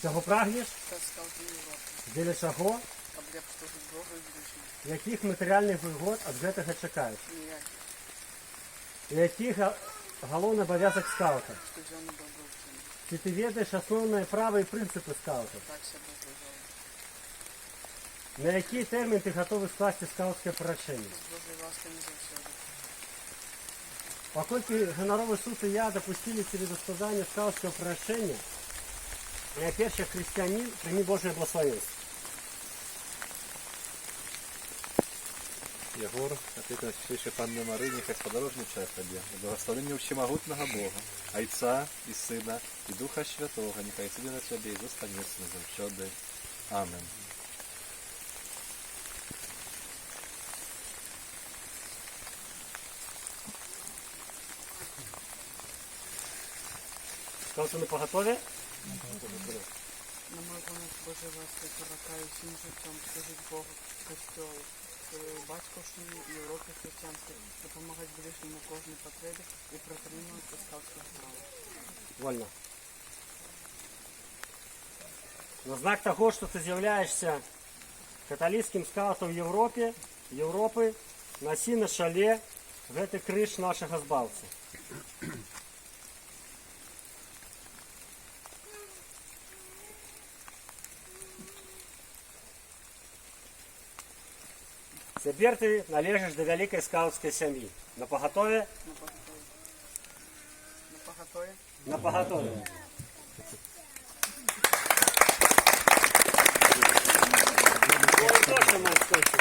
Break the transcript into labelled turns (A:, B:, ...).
A: Цього прагнеш?
B: Та скаути Європи.
A: Дзеля чого?
B: Каб лепш служити Богу і ближнім.
A: Яких матеріальних вигод від гэтага чекаєш?
B: Ніяких.
A: Який галоўны абавязак скаута?
B: Студіони добровчини.
A: Ці ти ведаєш основні права і принципи скаута?
B: Так себе зважали.
A: На який термін ти готовий скласти скаутське поручення?
B: З Божої ласки не завсюди.
A: Поскольку Гоноровый суд и я допустили тебе до складания скаутского поручения, я перший христианин, прими Божие благословенство.
C: Єгор, ответил Священной Панне Марии, нехай сподорожничає тобі, і благословення всемогутного Бога, Отця і Сина, і Духа Святого, нехай сиде на тебе і зостанеться назавжди. Амин.
A: Скауты на поготове?
B: На мою пам'ять Божої ласки поракаю всім життям служити Богу, костьолу, батьківщині, Європі християнській, допомагати ближньому кожній потребі і протримувати скаутську справу.
A: Вольно. На знак того, что ты являешься католическим скаутом в Европы, носи на шале гэты крыж нашего збавцы. Цяпер ты належишь до вялікай скаутской сям'і. На поготове?
B: На поготові. На поготові?
A: На поготове. Ну, точно, мол, точно.